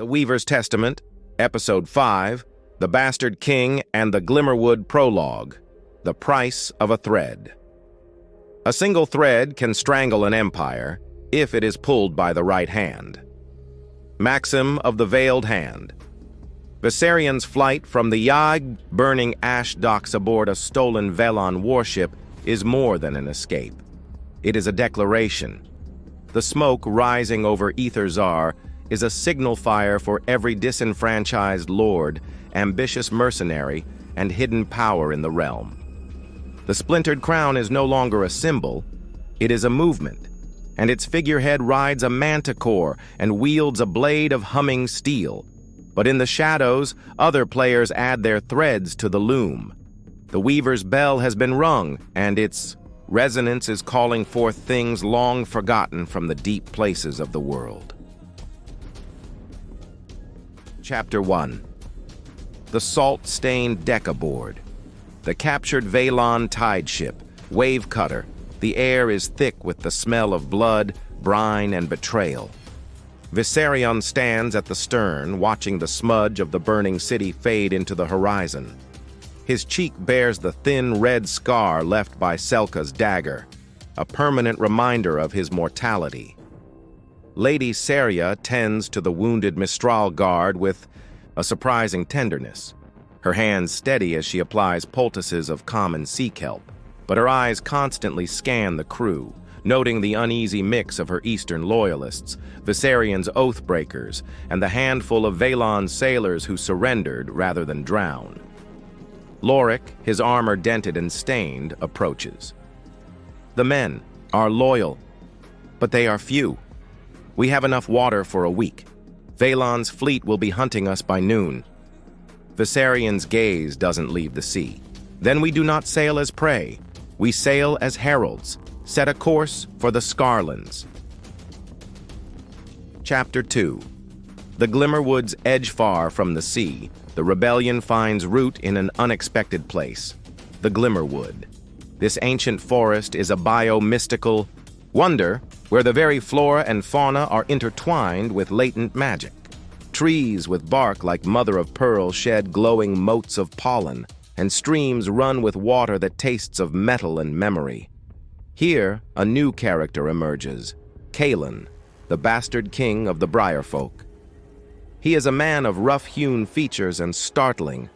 The Weaver's Testament, Episode 5, The Bastard King and the Glimmerwood Prologue, The Price of a Thread. A single thread can strangle an empire if it is pulled by the right hand. Maxim of the Veiled Hand. Viserion's flight from the Yag burning ash docks aboard a stolen Vehlon warship is more than an escape. It is a declaration. The smoke rising over Eryndor is a signal fire for every disenfranchised lord, ambitious mercenary, and hidden power in the realm. The Splintered Crown is no longer a symbol, it is a movement, and its figurehead rides a manticore and wields a blade of humming steel. But in the shadows, other players add their threads to the loom. The Weaver's bell has been rung, and its resonance is calling forth things long forgotten from the deep places of the world. Chapter 1. The Salt-Stained Deck-Aboard. The captured Vehlon tide ship, wave cutter. The air is thick with the smell of blood, brine, and betrayal. Viserion stands at the stern, watching the smudge of the burning city fade into the horizon. His cheek bears the thin red scar left by Selka's dagger, a permanent reminder of his mortality. Lady Saria tends to the wounded Mistral guard with a surprising tenderness, her hands steady as she applies poultices of common sea kelp, but her eyes constantly scan the crew, noting the uneasy mix of her eastern loyalists, Viserion's oathbreakers, and the handful of Vehlon's sailors who surrendered rather than drown. Lorik, his armor dented and stained, approaches. The men are loyal, but they are few. We have enough water for a week. Vehlon's fleet will be hunting us by noon. Viserion's gaze doesn't leave the sea. Then we do not sail as prey. We sail as heralds, set a course for the Scarrlands. Chapter 2. The Glimmerwoods edge far from the sea. The rebellion finds root in an unexpected place, the Glimmerwood. This ancient forest is a biomystical wonder where the very flora and fauna are intertwined with latent magic. Trees with bark like mother-of-pearl shed glowing motes of pollen, and streams run with water that tastes of metal and memory. Here, a new character emerges, Kaelen, the bastard king of the Brierfolk. He is a man of rough-hewn features and startling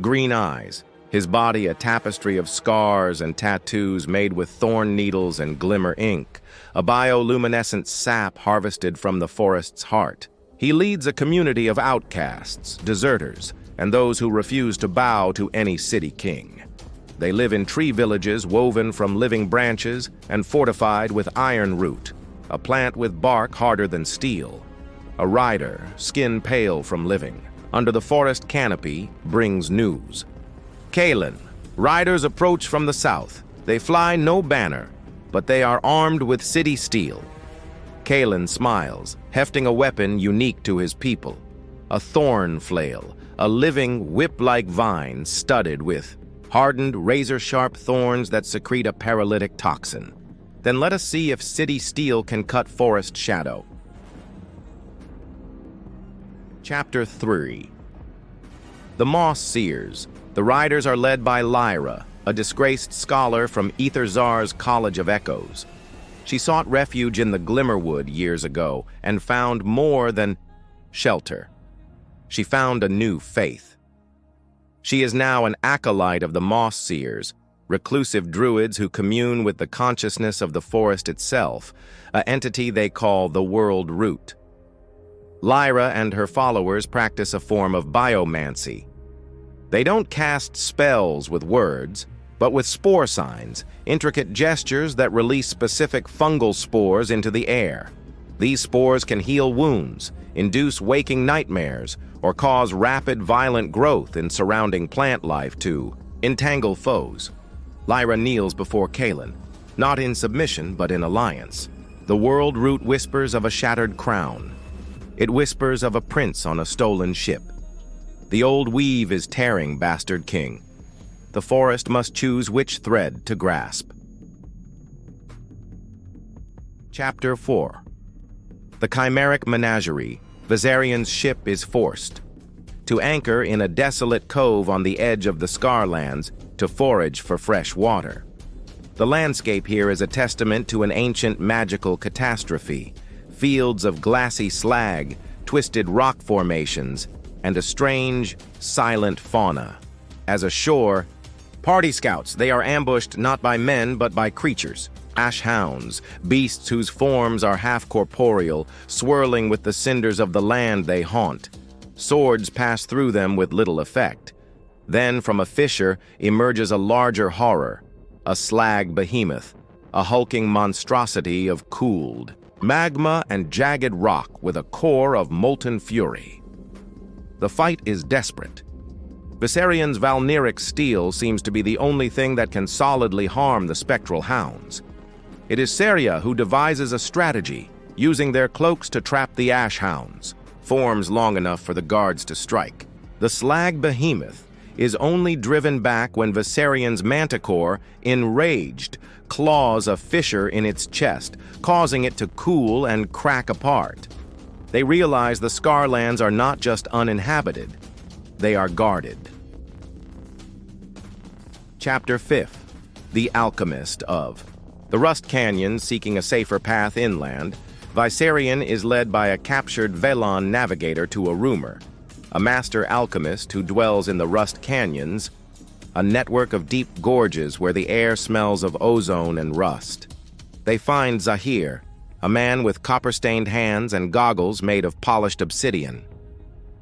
green eyes, his body a tapestry of scars and tattoos made with thorn needles and glimmer ink, a bioluminescent sap harvested from the forest's heart. He leads a community of outcasts, deserters, and those who refuse to bow to any city king. They live in tree villages woven from living branches and fortified with iron root, a plant with bark harder than steel. A rider, skin pale from living, under the forest canopy, brings news. Kaelen, riders approach from the south. They fly no banner, but they are armed with city steel. Kaelen smiles, hefting a weapon unique to his people, a thorn flail, a living whip-like vine studded with hardened, razor-sharp thorns that secrete a paralytic toxin. Then let us see if city steel can cut forest shadow. Chapter 3. The Moss Seers. The riders are led by Lyra, a disgraced scholar from Eryndor's College of Echoes. She sought refuge in the Glimmerwood years ago and found more than shelter. She found a new faith. She is now an acolyte of the Moss Seers, reclusive druids who commune with the consciousness of the forest itself, an entity they call the World Root. Lyra and her followers practice a form of biomancy. They don't cast spells with words, but with spore signs, intricate gestures that release specific fungal spores into the air. These spores can heal wounds, induce waking nightmares, or cause rapid, violent growth in surrounding plant life to entangle foes. Lyra kneels before Kaelen, not in submission but in alliance. The World Root whispers of a shattered crown. It whispers of a prince on a stolen ship. The old weave is tearing, bastard king. The forest must choose which thread to grasp. Chapter 4. The Chimeric Menagerie, Viserion's ship is forced to anchor in a desolate cove on the edge of the Scarrlands to forage for fresh water. The landscape here is a testament to an ancient magical catastrophe: fields of glassy slag, twisted rock formations, and a strange, silent fauna. As a shore, party scouts, they are ambushed not by men but by creatures. Ash hounds, beasts whose forms are half-corporeal, swirling with the cinders of the land they haunt. Swords pass through them with little effect. Then from a fissure emerges a larger horror, a slag behemoth, a hulking monstrosity of cooled magma and jagged rock with a core of molten fury. The fight is desperate. Viserion's Valneric steel seems to be the only thing that can solidly harm the spectral hounds. It is Seria who devises a strategy, using their cloaks to trap the ash hounds, forms long enough for the guards to strike. The slag behemoth is only driven back when Viserion's manticore, enraged, claws a fissure in its chest, causing it to cool and crack apart. They realize the Scarrlands are not just uninhabited, they are guarded. Chapter 5. The Alchemist of the Rust Canyon. Seeking a safer path inland, Viserion is led by a captured Vehlon navigator to a rumor, a master alchemist who dwells in the Rust Canyons, a network of deep gorges where the air smells of ozone and rust. They find Zahir, a man with copper-stained hands and goggles made of polished obsidian.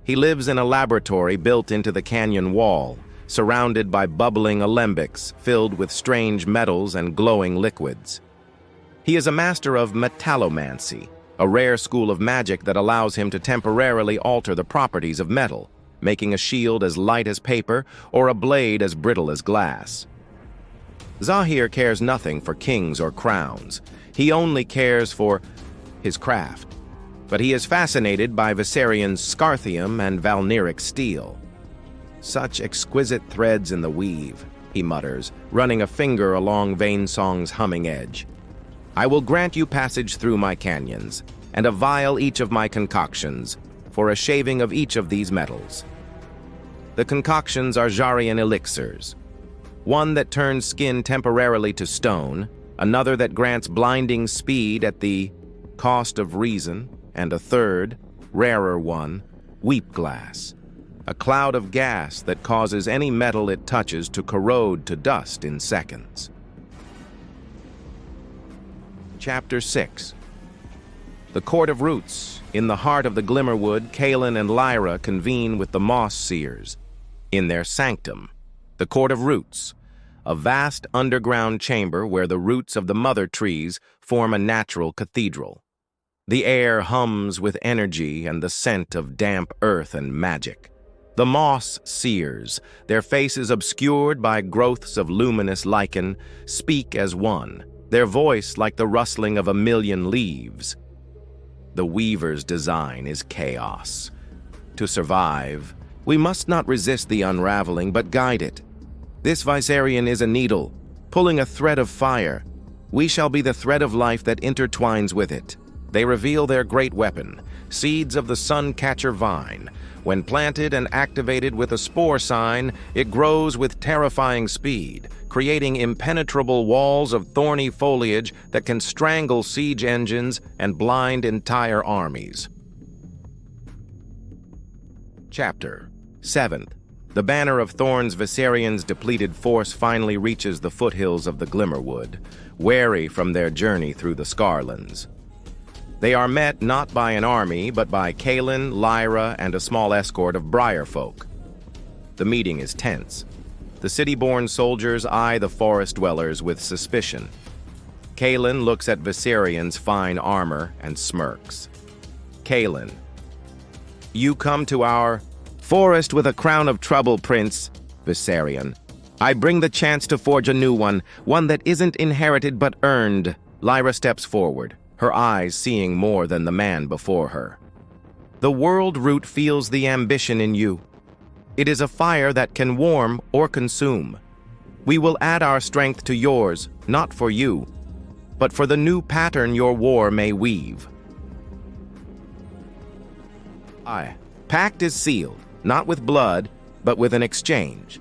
He lives in a laboratory built into the canyon wall, surrounded by bubbling alembics filled with strange metals and glowing liquids. He is a master of metallomancy, a rare school of magic that allows him to temporarily alter the properties of metal, making a shield as light as paper or a blade as brittle as glass. Zahir cares nothing for kings or crowns. He only cares for his craft. But he is fascinated by Viserion's scarthium and Valneric steel. Such exquisite threads in the weave, he mutters, running a finger along Vainsong's humming edge. I will grant you passage through my canyons, and a vial each of my concoctions, for a shaving of each of these metals. The concoctions are Jarian elixirs, one that turns skin temporarily to stone, another that grants blinding speed at the cost of reason, and a third, rarer one, weep glass, a cloud of gas that causes any metal it touches to corrode to dust in seconds. Chapter 6. The Court of Roots. In the heart of the Glimmerwood, Kaelen and Lyra convene with the Moss Seers in their sanctum, the Court of Roots, a vast underground chamber where the roots of the mother trees form a natural cathedral. The air hums with energy and the scent of damp earth and magic. The Moss Seers, their faces obscured by growths of luminous lichen, speak as one, their voice like the rustling of a million leaves. The Weaver's design is chaos. To survive, we must not resist the unraveling, but guide it. This Viserion is a needle, pulling a thread of fire. We shall be the thread of life that intertwines with it. They reveal their great weapon, seeds of the Suncatcher vine. When planted and activated with a spore sign, it grows with terrifying speed, creating impenetrable walls of thorny foliage that can strangle siege engines and blind entire armies. Chapter 7. The banner of Thorn's Viserion's depleted force finally reaches the foothills of the Glimmerwood, weary from their journey through the Scarrlands. They are met not by an army, but by Kaelen, Lyra, and a small escort of Brierfolk. The meeting is tense. The city-born soldiers eye the forest dwellers with suspicion. Kaelen looks at Viserion's fine armor and smirks. Kaelen, you come to our forest with a crown of trouble, Prince. Viserion, I bring the chance to forge a new one that isn't inherited but earned. Lyra steps forward, her eyes seeing more than the man before her. The world root feels the ambition in you. It is a fire that can warm or consume. We will add our strength to yours, not for you, but for the new pattern your war may weave. Aye. Pact is sealed, not with blood, but with an exchange.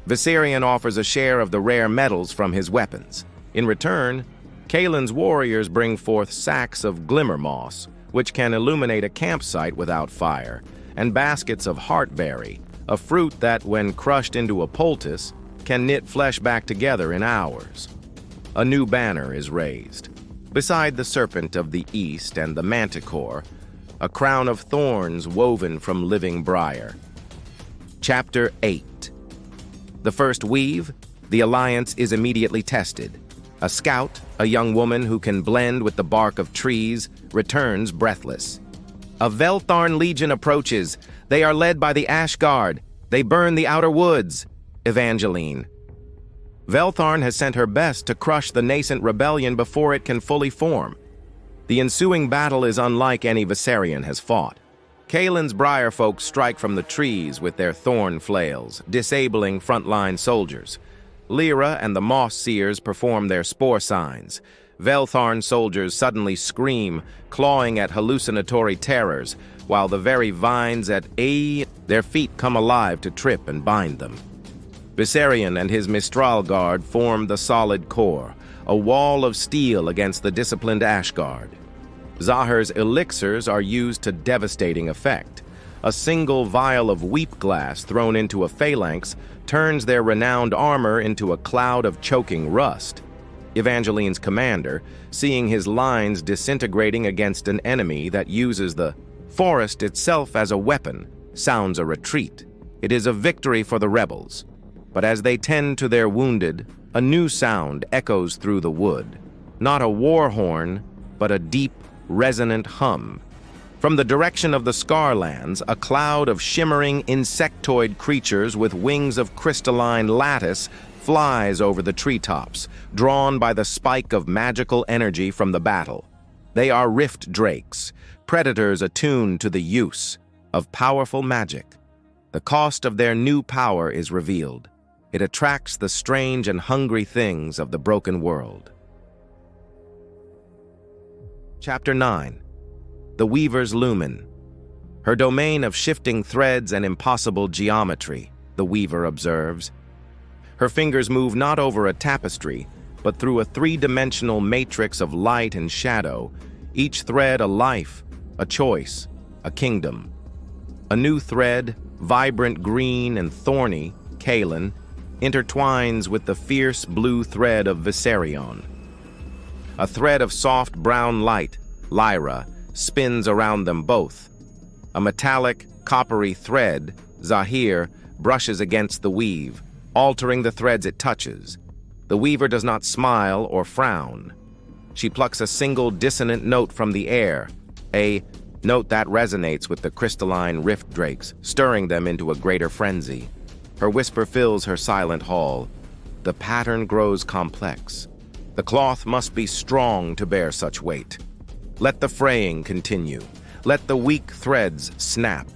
Viserion offers a share of the rare metals from his weapons. In return, Kaelen's warriors bring forth sacks of glimmer moss, which can illuminate a campsite without fire, and baskets of heartberry, a fruit that, when crushed into a poultice, can knit flesh back together in hours. A new banner is raised. Beside the serpent of the east and the manticore, a crown of thorns woven from living briar. Chapter 8. The first weave, the alliance is immediately tested. A scout, a young woman who can blend with the bark of trees, returns breathless. A Veltharn legion approaches. They are led by the Ash Guard. They burn the outer woods. Evangeline. Veltharn has sent her best to crush the nascent rebellion before it can fully form. The ensuing battle is unlike any Viserion has fought. Kaelen's Brierfolk strike from the trees with their thorn flails, disabling frontline soldiers. Lyra and the Moss Seers perform their spore signs. Veltharn soldiers suddenly scream, clawing at hallucinatory terrors, while the very vines at their feet come alive to trip and bind them. Viserion and his Mistral Guard form the solid core, a wall of steel against the disciplined Ash Guard. Zahir's elixirs are used to devastating effect. A single vial of weep glass thrown into a phalanx turns their renowned armor into a cloud of choking rust. Evangeline's commander, seeing his lines disintegrating against an enemy that uses the forest itself as a weapon, sounds a retreat. It is a victory for the rebels. But as they tend to their wounded, a new sound echoes through the wood. Not a war horn, but a deep, resonant hum. From the direction of the Scarrlands, a cloud of shimmering insectoid creatures with wings of crystalline lattice flies over the treetops, drawn by the spike of magical energy from the battle. They are rift drakes, predators attuned to the use of powerful magic. The cost of their new power is revealed. It attracts the strange and hungry things of the broken world. Chapter 9. The Weaver's Lumen. Her domain of shifting threads and impossible geometry, the Weaver observes. Her fingers move not over a tapestry, but through a three-dimensional matrix of light and shadow, each thread a life, a choice, a kingdom. A new thread, vibrant green and thorny, Kaelen, intertwines with the fierce blue thread of Viserion. A thread of soft brown light, Lyra, spins around them both. A metallic, coppery thread, Zahir, brushes against the weave, altering the threads it touches. The weaver does not smile or frown. She plucks a single dissonant note from the air, a note that resonates with the crystalline rift drakes, stirring them into a greater frenzy. Her whisper fills her silent hall. The pattern grows complex. The cloth must be strong to bear such weight. Let the fraying continue. Let the weak threads snap.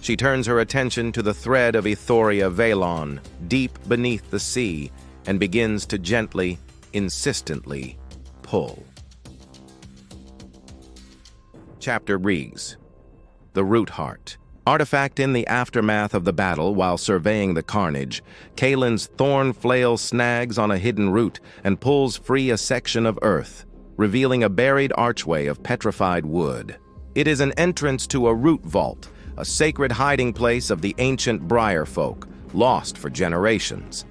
She turns her attention to the thread of Eryndor Vehlon, deep beneath the sea, and begins to gently, insistently pull. Chapter Regs. The Root Heart. Artifact in the aftermath of the battle while surveying the carnage, Kaelen's thorn flail snags on a hidden root and pulls free a section of earth, revealing a buried archway of petrified wood. It is an entrance to a root vault, a sacred hiding place of the ancient Brierfolk, lost for generations.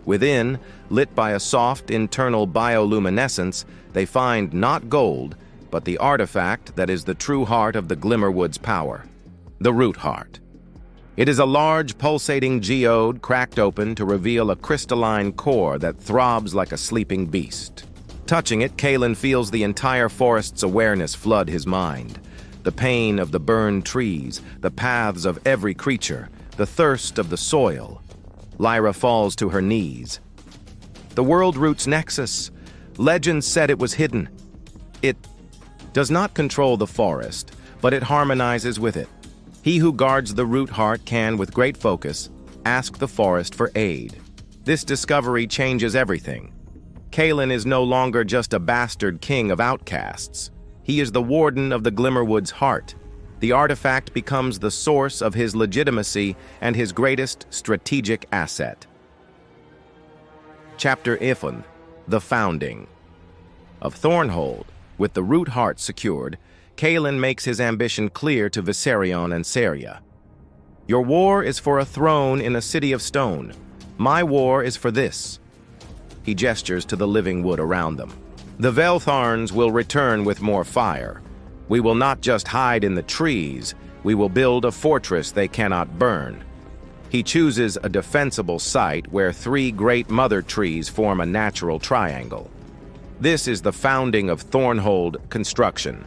Within, lit by a soft internal bioluminescence, they find not gold, but the artifact that is the true heart of the Glimmerwood's power. The Root Heart. It is a large, pulsating geode cracked open to reveal a crystalline core that throbs like a sleeping beast. Touching it, Kaelen feels the entire forest's awareness flood his mind. The pain of the burned trees, the paths of every creature, the thirst of the soil. Lyra falls to her knees. The World Root's nexus. Legend said it was hidden. It does not control the forest, but it harmonizes with it. He who guards the Root Heart can, with great focus, ask the forest for aid. This discovery changes everything. Kaelen is no longer just a bastard king of outcasts. He is the warden of the Glimmerwood's heart. The artifact becomes the source of his legitimacy and his greatest strategic asset. Chapter 11, The Founding. Of Thornhold, with the root heart secured, Kaelen makes his ambition clear to Viserion and Saria. Your war is for a throne in a city of stone. My war is for this. He gestures to the living wood around them. The Veltharns will return with more fire. We will not just hide in the trees, we will build a fortress they cannot burn. He chooses a defensible site where 3 great mother trees form a natural triangle. This is the founding of Thornhold construction.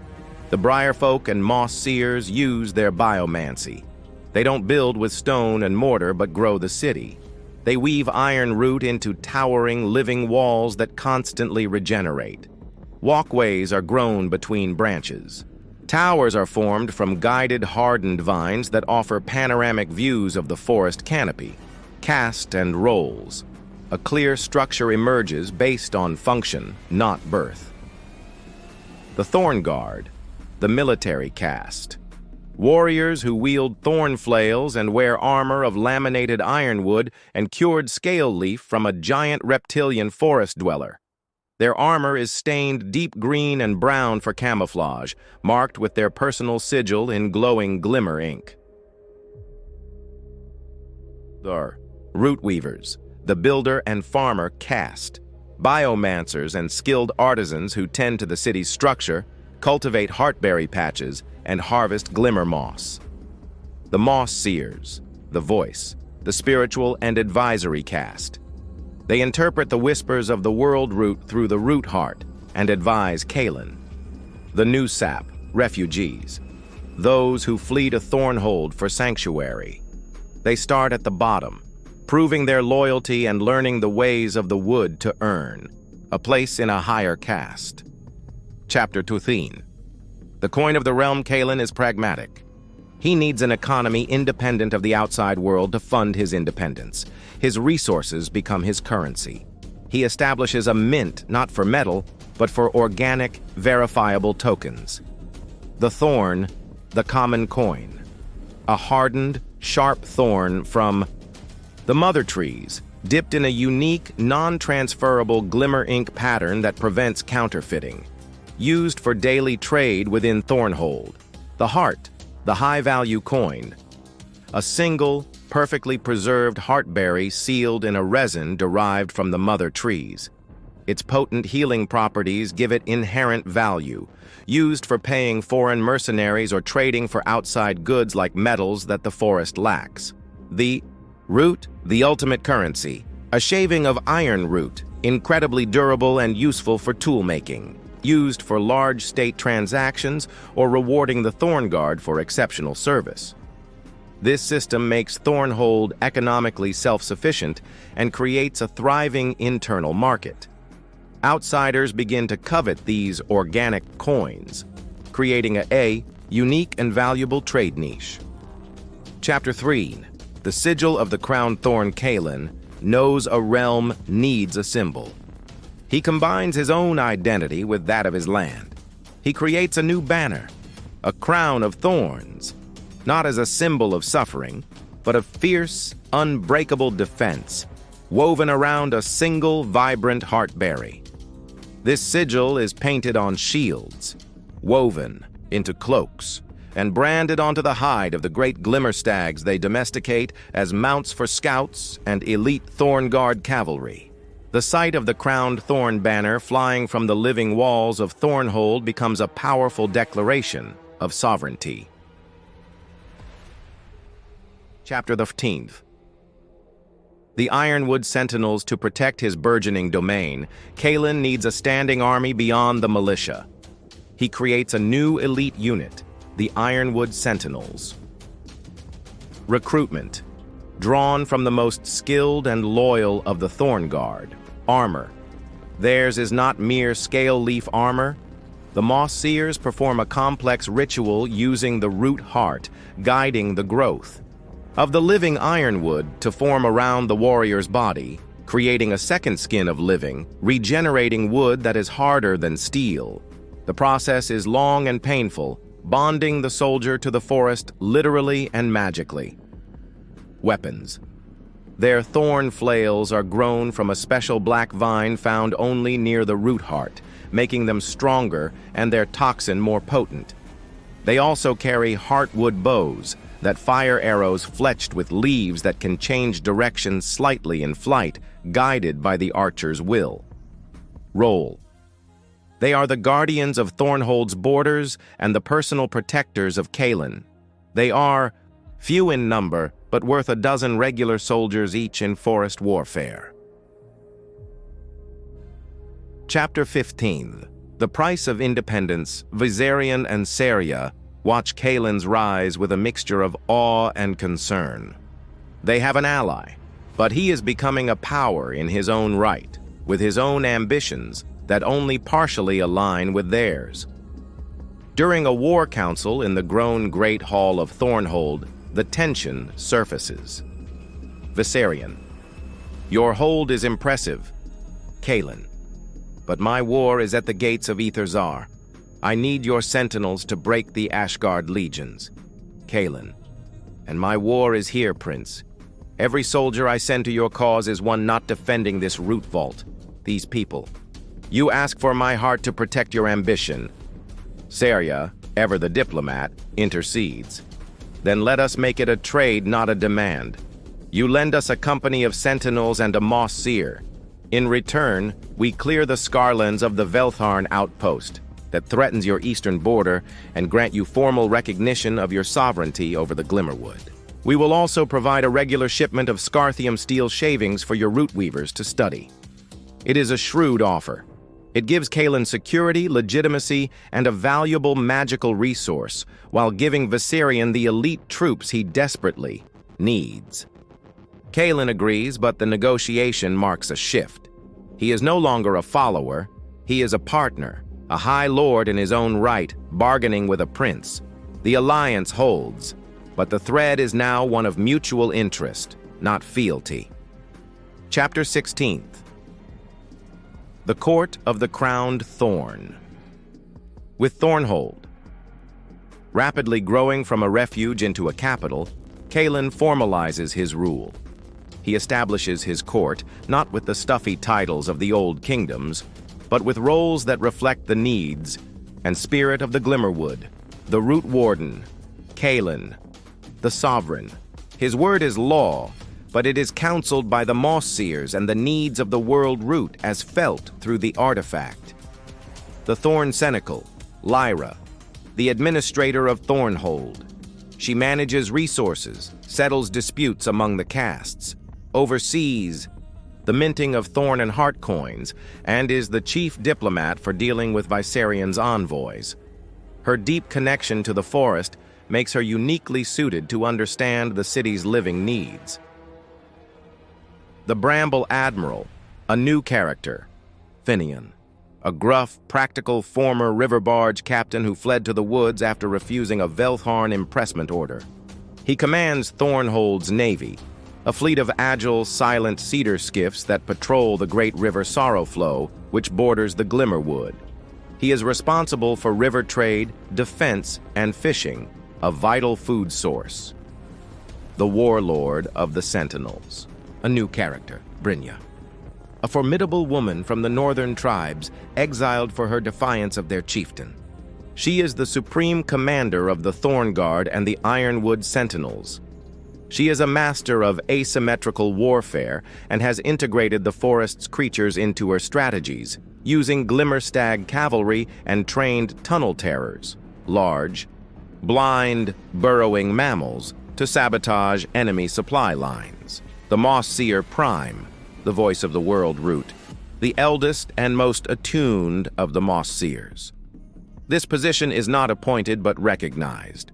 The Brierfolk and moss seers use their biomancy. They don't build with stone and mortar but grow the city. They weave iron root into towering living walls that constantly regenerate. Walkways are grown between branches. Towers are formed from guided hardened vines that offer panoramic views of the forest canopy. Cast and rolls. A clear structure emerges based on function, not birth. The Thorn Guard, the military caste. Warriors who wield thorn flails and wear armor of laminated ironwood and cured scale leaf from a giant reptilian forest dweller. Their armor is stained deep green and brown for camouflage, marked with their personal sigil in glowing glimmer ink. Root weavers, the builder and farmer caste. Biomancers and skilled artisans who tend to the city's structure, cultivate heartberry patches, and harvest glimmer moss. The moss seers, the voice, the spiritual and advisory caste. They interpret the whispers of the world root through the root heart and advise Kaelen. The new sap, refugees, those who flee to Thornhold for sanctuary. They start at the bottom, proving their loyalty and learning the ways of the wood to earn a place in a higher caste. Chapter 13. The coin of the realm Kaelen is pragmatic. He needs an economy independent of the outside world to fund his independence. His resources become his currency. He establishes a mint not for metal, but for organic, verifiable tokens. The Thorn, the common coin. A hardened, sharp thorn from the mother trees, dipped in a unique, non-transferable glimmer ink pattern that prevents counterfeiting. Used for daily trade within Thornhold. The heart, the high-value coin. A single, perfectly preserved heartberry sealed in a resin derived from the mother trees. Its potent healing properties give it inherent value, used for paying foreign mercenaries or trading for outside goods like metals that the forest lacks. The root, the ultimate currency. A shaving of iron root, incredibly durable and useful for tool-making. Used for large state transactions or rewarding the Thorn Guard for exceptional service. This system makes Thornhold economically self-sufficient and creates a thriving internal market. Outsiders begin to covet these organic coins, creating a unique and valuable trade niche. Chapter 3. The sigil of the crowned thorn Kaelen knows a realm needs a symbol. He combines his own identity with that of his land. He creates a new banner, a crown of thorns, not as a symbol of suffering, but of fierce, unbreakable defense, woven around a single, vibrant heartberry. This sigil is painted on shields, woven into cloaks, and branded onto the hide of the great glimmer stags they domesticate as mounts for scouts and elite Thorn Guard cavalry. The sight of the crowned thorn banner flying from the living walls of Thornhold becomes a powerful declaration of sovereignty. Chapter 13. The Ironwood Sentinels to protect his burgeoning domain, Kaelen needs a standing army beyond the militia. He creates a new elite unit, the Ironwood Sentinels. Recruitment. Drawn from the most skilled and loyal of the Thorn Guard. Armor. Theirs is not mere scale leaf armor. The moss seers perform a complex ritual using the root heart, guiding the growth of the living ironwood to form around the warrior's body, creating a second skin of living, regenerating wood that is harder than steel. The process is long and painful, bonding the soldier to the forest literally and magically. Weapons. Their thorn flails are grown from a special black vine found only near the root heart, making them stronger and their toxin more potent. They also carry heartwood bows that fire arrows fletched with leaves that can change direction slightly in flight, guided by the archer's will. Role. They are the guardians of Thornhold's borders and the personal protectors of Kaelen. They are few in number, but worth a dozen regular soldiers each in forest warfare. Chapter 15. The Price of Independence. Viserion and Saria watch Kaelen's rise with a mixture of awe and concern. They have an ally, but he is becoming a power in his own right, with his own ambitions that only partially align with theirs. During a war council in the grown Great Hall of Thornhold, the tension surfaces. Viserion. Your hold is impressive, Kaelen. But my war is at the gates of Aetherzar. I need your sentinels to break the Ashgard legions. Kaelen. And my war is here, Prince. Every soldier I send to your cause is one not defending this root vault, these people. You ask for my heart to protect your ambition. Saria, ever the diplomat, intercedes. Then let us make it a trade, not a demand. You lend us a company of sentinels and a moss seer. In return, we clear the Scarrlands of the Veltharn outpost that threatens your eastern border and grant you formal recognition of your sovereignty over the Glimmerwood. We will also provide a regular shipment of Scarthium steel shavings for your root weavers to study. It is a shrewd offer. It gives Kaelen security, legitimacy, and a valuable magical resource, while giving Viserion the elite troops he desperately needs. Kaelen agrees, but the negotiation marks a shift. He is no longer a follower, he is a partner, a high lord in his own right, bargaining with a prince. The alliance holds, but the thread is now one of mutual interest, not fealty. Chapter 16. The Court of the Crowned Thorn. With Thornhold rapidly growing from a refuge into a capital, Kaelen formalizes his rule. He establishes his court, not with the stuffy titles of the old kingdoms, but with roles that reflect the needs and spirit of the Glimmerwood, the Root Warden, Kaelen, the Sovereign. His word is law, but it is counseled by the Moss Seers and the needs of the World Root as felt through the artifact. The Thorn Senecal, Lyra, the administrator of Thornhold. She manages resources, settles disputes among the castes, oversees the minting of Thorn and Heart coins, and is the chief diplomat for dealing with Viserion's envoys. Her deep connection to the forest makes her uniquely suited to understand the city's living needs. The Bramble Admiral, a new character, Finian, a gruff, practical former river barge captain who fled to the woods after refusing a Veltharn impressment order. He commands Thornhold's navy, a fleet of agile, silent cedar skiffs that patrol the great river Sorrowflow, which borders the Glimmerwood. He is responsible for river trade, defense, and fishing, a vital food source. The Warlord of the Sentinels, a new character, Brynja, a formidable woman from the northern tribes, exiled for her defiance of their chieftain. She is the supreme commander of the Thorn Guard and the Ironwood Sentinels. She is a master of asymmetrical warfare and has integrated the forest's creatures into her strategies, using Glimmerstag cavalry and trained tunnel terrors, large, blind, burrowing mammals, to sabotage enemy supply lines. The Moss Seer Prime, the voice of the World Root, the eldest and most attuned of the Moss Seers. This position is not appointed but recognized.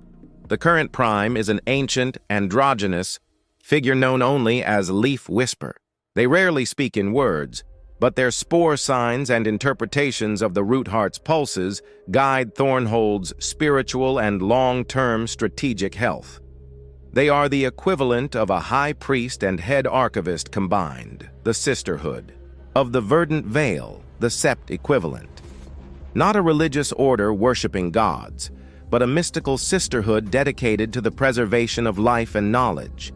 The current Prime is an ancient, androgynous figure known only as Leaf Whisper. They rarely speak in words, but their spore signs and interpretations of the Root Heart's pulses guide Thornhold's spiritual and long-term strategic health. They are the equivalent of a high priest and head archivist combined, the sisterhood. Of the Verdant Veil, the Sept equivalent. Not a religious order worshipping gods, but a mystical sisterhood dedicated to the preservation of life and knowledge.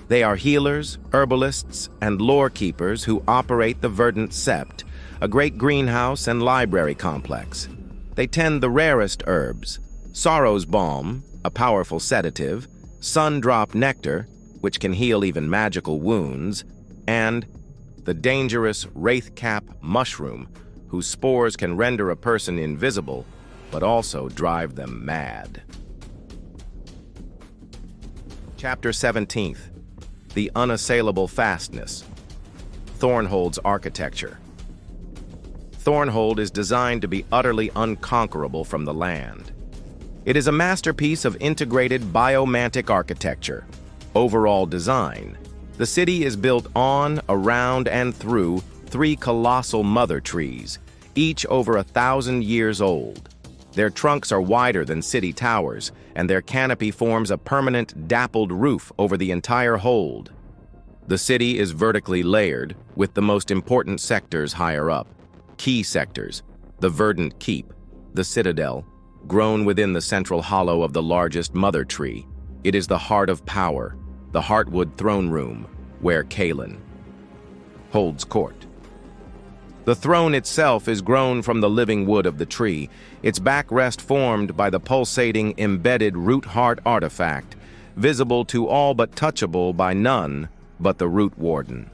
They are healers, herbalists, and lore keepers who operate the Verdant Sept, a great greenhouse and library complex. They tend the rarest herbs: Sorrow's Balm, a powerful sedative; Sundrop Nectar, which can heal even magical wounds; and the dangerous Wraithcap Mushroom, whose spores can render a person invisible, but also drive them mad. Chapter 17th. The Unassailable Fastness. Thornhold's Architecture. Thornhold is designed to be utterly unconquerable from the land. It is a masterpiece of integrated biomantic architecture. Overall design: the city is built on, around, and through 3 colossal mother trees, each over 1,000 years old. Their trunks are wider than city towers, and their canopy forms a permanent dappled roof over the entire hold. The city is vertically layered, with the most important sectors higher up. Key sectors: the Verdant Keep, the Citadel, grown within the central hollow of the largest mother tree. It is the heart of power, the Heartwood throne room, where Kaelen holds court. The throne itself is grown from the living wood of the tree, its backrest formed by the pulsating embedded root heart artifact, visible to all but touchable by none but the root warden.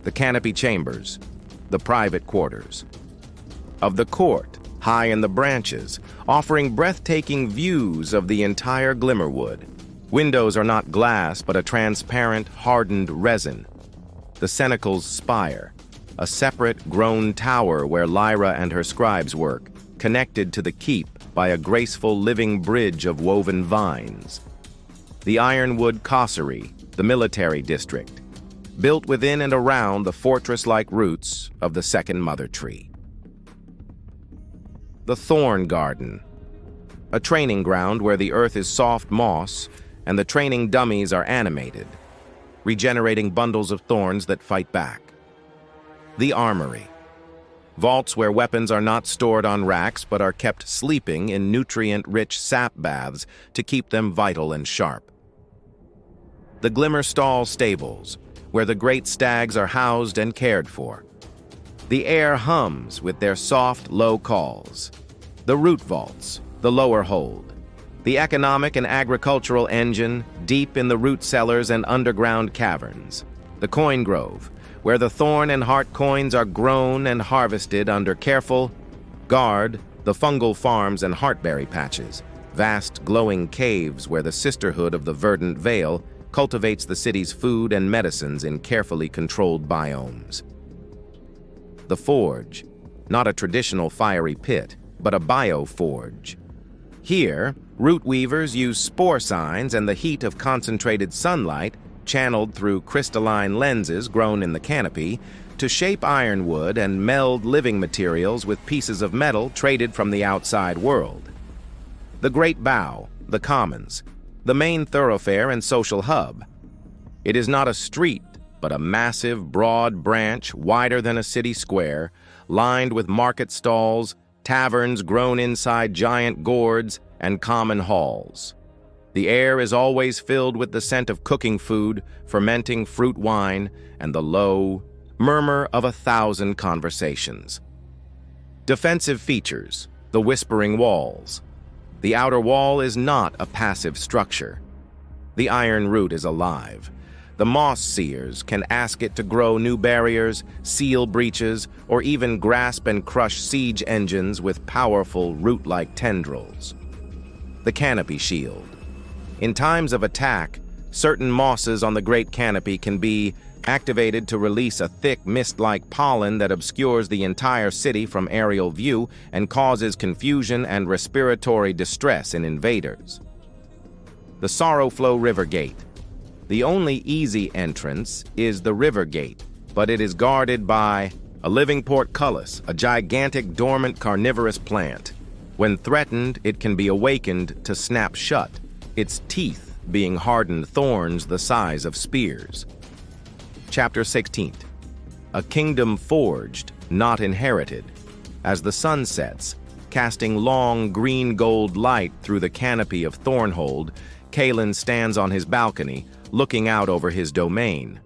The canopy chambers, the private quarters of the court, high in the branches, offering breathtaking views of the entire Glimmerwood. Windows are not glass, but a transparent, hardened resin. The Cenicle's spire, a separate, grown tower where Lyra and her scribes work, connected to the keep by a graceful living bridge of woven vines. The Ironwood Cossery, the military district, built within and around the fortress-like roots of the second mother tree. The Thorn Garden, a training ground where the earth is soft moss and the training dummies are animated, regenerating bundles of thorns that fight back. The Armory, vaults where weapons are not stored on racks but are kept sleeping in nutrient-rich sap baths to keep them vital and sharp. The Glimmerstall Stables, where the great stags are housed and cared for. The air hums with their soft, low calls. The Root Vaults, the lower hold. The economic and agricultural engine deep in the root cellars and underground caverns. The Coin Grove, where the Thorn and Heart coins are grown and harvested under careful guard. The fungal farms and heartberry patches, vast glowing caves where the Sisterhood of the Verdant Veil cultivates the city's food and medicines in carefully controlled biomes. The Forge, not a traditional fiery pit, but a bioforge. Here, root weavers use spore signs and the heat of concentrated sunlight, channeled through crystalline lenses grown in the canopy, to shape ironwood and meld living materials with pieces of metal traded from the outside world. The Great Bow, the Commons, the main thoroughfare and social hub. It is not a street, but a massive, broad branch wider than a city square, lined with market stalls, taverns grown inside giant gourds, and common halls. The air is always filled with the scent of cooking food, fermenting fruit wine, and the low murmur of 1,000 conversations. Defensive features: the Whispering Walls. The outer wall is not a passive structure. The Iron Root is alive. The Moss Seers can ask it to grow new barriers, seal breaches, or even grasp and crush siege engines with powerful root-like tendrils. The Canopy Shield. In times of attack, certain mosses on the Great Canopy can be activated to release a thick mist-like pollen that obscures the entire city from aerial view and causes confusion and respiratory distress in invaders. The Sorrowflow River Gate. The only easy entrance is the River Gate, but it is guarded by a living portcullis, a gigantic dormant carnivorous plant. When threatened, it can be awakened to snap shut, its teeth being hardened thorns the size of spears. Chapter 16. A kingdom forged, not inherited. As the sun sets, Casting long green-gold light through the canopy of Thornhold, Kaelen stands on his balcony, looking out over his domain.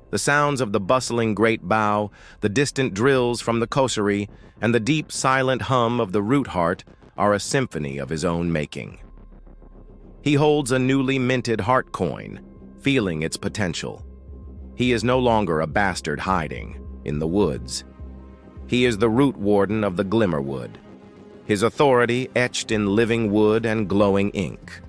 The sounds of the bustling great bow, the distant drills from the kosari, and the deep, silent hum of the root heart are a symphony of his own making. He holds a newly minted heart coin, feeling its potential. He is no longer a bastard hiding in the woods. He is the root warden of the Glimmerwood, his authority etched in living wood and glowing ink.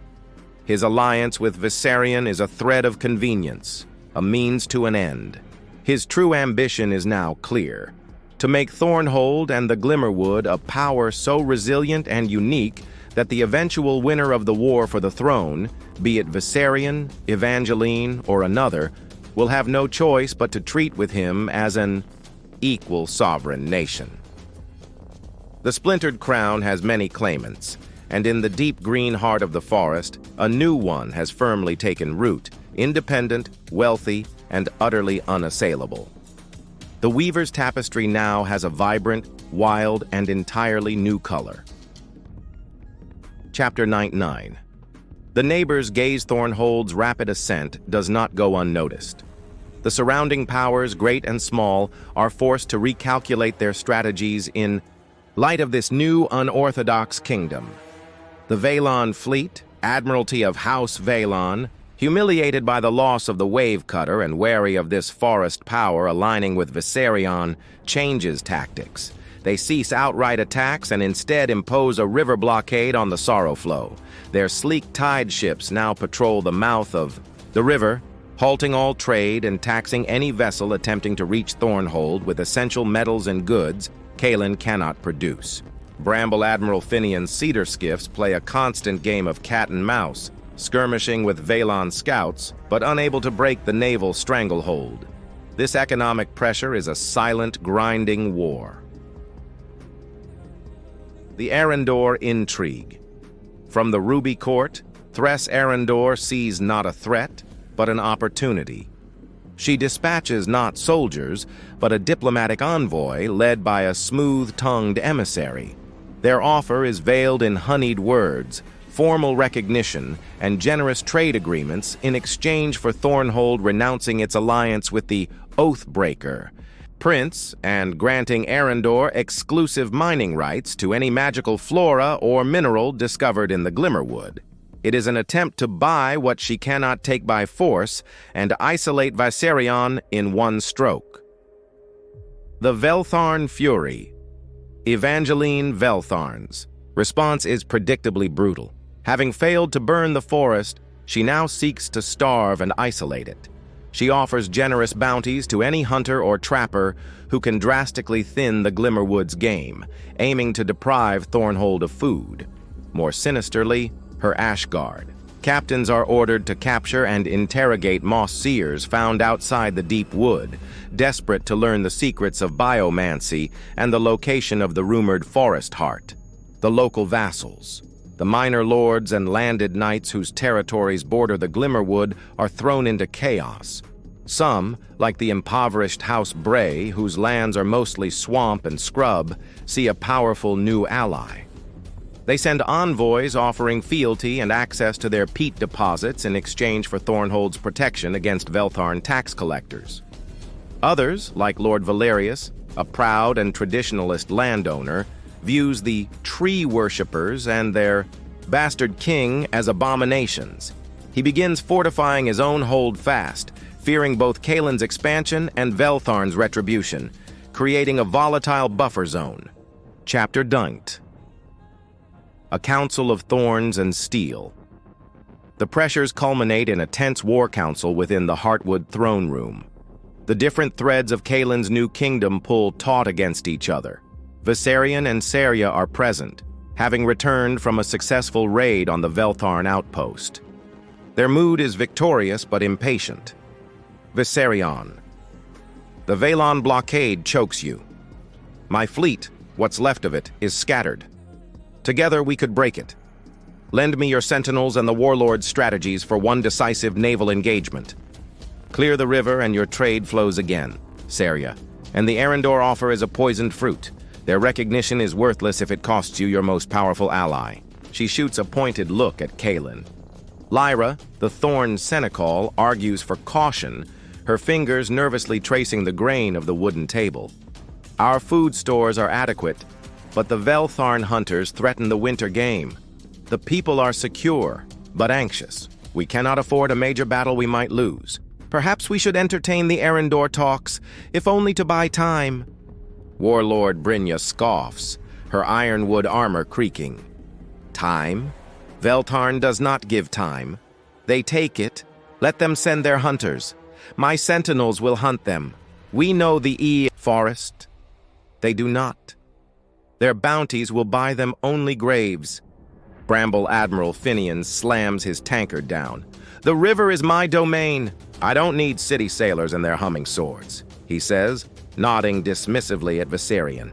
His alliance with Viserion is a thread of convenience, a means to an end. His true ambition is now clear: to make Thornhold and the Glimmerwood a power so resilient and unique that the eventual winner of the war for the throne, be it Viserion, Evangeline, or another, will have no choice but to treat with him as an equal sovereign nation. The Splintered Crown has many claimants, and in the deep green heart of the forest, a new one has firmly taken root, independent, wealthy, and utterly unassailable. The Weaver's Tapestry now has a vibrant, wild, and entirely new color. Chapter 99. The neighbors gaze Thornhold's rapid ascent does not go unnoticed. The surrounding powers, great and small, are forced to recalculate their strategies in light of this new unorthodox kingdom. The Vehlon fleet, Admiralty of House Vehlon, humiliated by the loss of the Wave Cutter and wary of this forest power aligning with Viserion, changes tactics. They cease outright attacks and instead impose a river blockade on the Sorrowflow. Their sleek tide ships now patrol the mouth of the river, halting all trade and taxing any vessel attempting to reach Thornhold with essential metals and goods Kaelen cannot produce. Bramble Admiral Finian's cedar skiffs play a constant game of cat and mouse, skirmishing with Vehlon scouts, but unable to break the naval stranglehold. This economic pressure is a silent, grinding war. The Eryndor intrigue. From the Ruby Court, Thress Eryndor sees not a threat, but an opportunity. She dispatches not soldiers, but a diplomatic envoy led by a smooth-tongued emissary. Their offer is veiled in honeyed words, formal recognition, and generous trade agreements in exchange for Thornhold renouncing its alliance with the Oathbreaker, Prince, and granting Eryndor exclusive mining rights to any magical flora or mineral discovered in the Glimmerwood. It is an attempt to buy what she cannot take by force and isolate Viserion in one stroke. The Veltharn Fury. Evangeline Veltharn's response is predictably brutal. Having failed to burn the forest, she now seeks to starve and isolate it. She offers generous bounties to any hunter or trapper who can drastically thin the Glimmerwood's game, aiming to deprive Thornhold of food. More sinisterly, her Ashguard. Captains are ordered to capture and interrogate moss seers found outside the deep wood, desperate to learn the secrets of biomancy and the location of the rumored forest heart. The local vassals, the minor lords and landed knights whose territories border the Glimmerwood, are thrown into chaos. Some, like the impoverished House Bray, whose lands are mostly swamp and scrub, see a powerful new ally. They send envoys offering fealty and access to their peat deposits in exchange for Thornhold's protection against Veltharn tax collectors. Others, like Lord Valerius, a proud and traditionalist landowner, views the tree worshippers and their bastard king as abominations. He begins fortifying his own hold fast, fearing both Kaelen's expansion and Veltharn's retribution, creating a volatile buffer zone. Chapter Dunked. A council of thorns and steel. The pressures culminate in a tense war council within the Heartwood throne room. The different threads of Kaelen's new kingdom pull taut against each other. Viserion and Saria are present, having returned from a successful raid on the Veltharn outpost. Their mood is victorious but impatient. Viserion. The Vehlon blockade chokes you. My fleet, what's left of it, is scattered. Together we could break it. Lend me your sentinels and the warlord's strategies for one decisive naval engagement. Clear the river and your trade flows again, Saria, and the Eryndor offer is a poisoned fruit. Their recognition is worthless if it costs you your most powerful ally. She shoots a pointed look at Kaelen. Lyra, the Thorn Senecal, argues for caution, her fingers nervously tracing the grain of the wooden table. Our food stores are adequate, but the Veltharn hunters threaten the winter game. The people are secure, but anxious. We cannot afford a major battle we might lose. Perhaps we should entertain the Eryndor talks, if only to buy time. Warlord Brynja scoffs, her ironwood armor creaking. Time? Veltharn does not give time. They take it. Let them send their hunters. My sentinels will hunt them. We know the forest. They do not. Their bounties will buy them only graves. Bramble Admiral Finian slams his tankard down. The river is my domain. I don't need city sailors and their humming swords, he says, nodding dismissively at Viserion.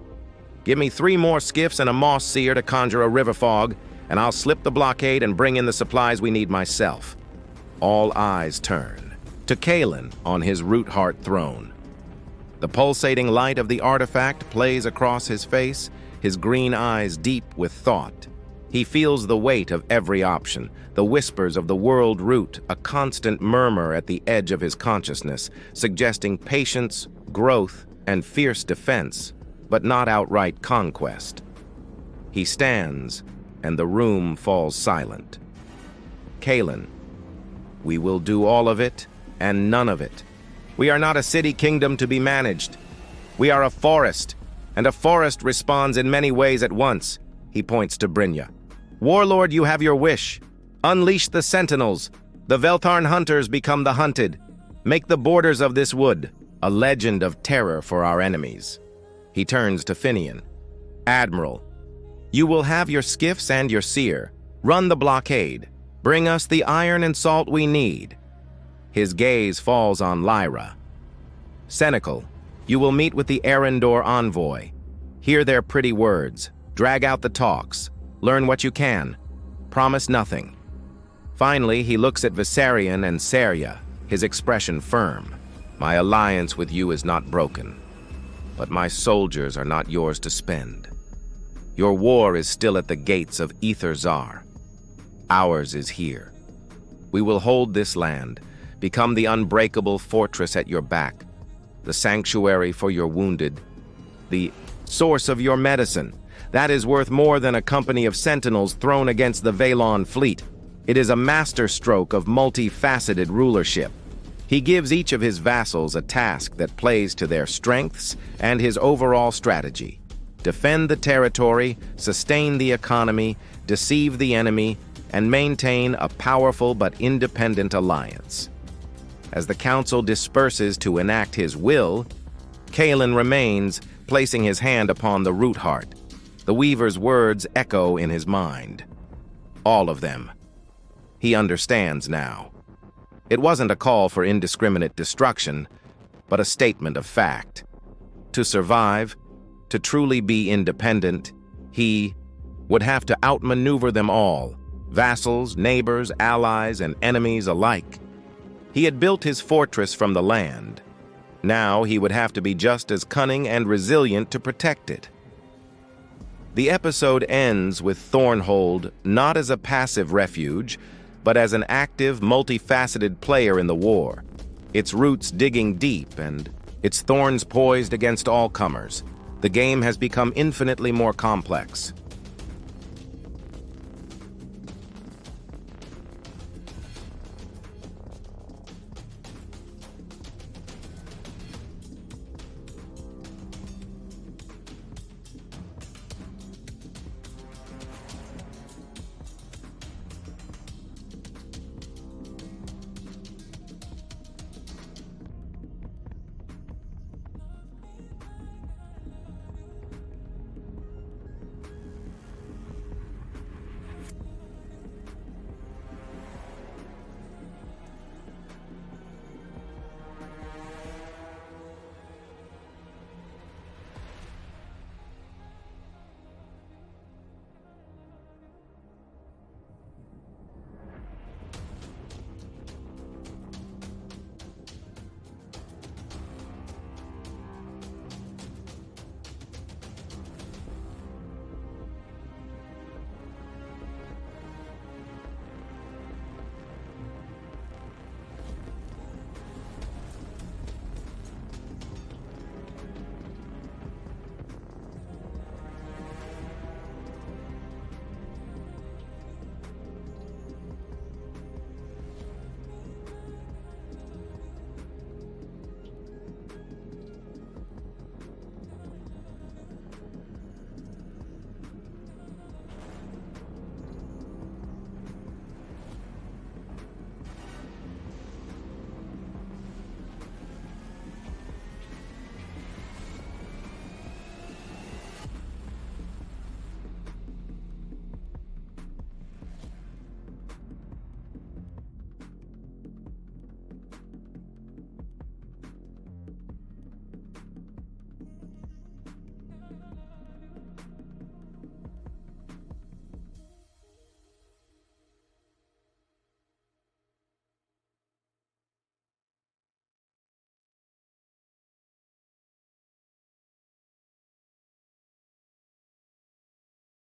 Give me 3 more skiffs and a moss seer to conjure a river fog, and I'll slip the blockade and bring in the supplies we need myself. All eyes turn to Kaelen on his root-heart throne. The pulsating light of the artifact plays across his face, his green eyes deep with thought. He feels the weight of every option, the whispers of the world root, a constant murmur at the edge of his consciousness, suggesting patience, growth, and fierce defense, but not outright conquest. He stands, and the room falls silent. Kaelen, we will do all of it, and none of it. We are not a city kingdom to be managed. We are a forest, and a forest responds in many ways at once, he points to Brynja. Warlord, you have your wish. Unleash the sentinels. The Veltharn hunters become the hunted. Make the borders of this wood a legend of terror for our enemies. He turns to Finian. Admiral, you will have your skiffs and your seer. Run the blockade. Bring us the iron and salt we need. His gaze falls on Lyra. Senecal, you will meet with the Eryndor envoy. Hear their pretty words. Drag out the talks. Learn what you can. Promise nothing. Finally, he looks at Viserion and Serya, his expression firm. My alliance with you is not broken, but my soldiers are not yours to spend. Your war is still at the gates of Aetherzar. Ours is here. We will hold this land, become the unbreakable fortress at your back, the sanctuary for your wounded, the source of your medicine. That is worth more than a company of sentinels thrown against the Vehlon fleet. It is a masterstroke of multifaceted rulership. He gives each of his vassals a task that plays to their strengths and his overall strategy. Defend the territory, sustain the economy, deceive the enemy, and maintain a powerful but independent alliance. As the council disperses to enact his will, Kaelen remains, placing his hand upon the root heart. The weaver's words echo in his mind. All of them. He understands now. It wasn't a call for indiscriminate destruction, but a statement of fact. To survive, to truly be independent, he would have to outmaneuver them all, vassals, neighbors, allies, and enemies alike. He had built his fortress from the land. Now he would have to be just as cunning and resilient to protect it. The episode ends with Thornhold not as a passive refuge, but as an active, multifaceted player in the war, its roots digging deep and its thorns poised against all comers. The game has become infinitely more complex.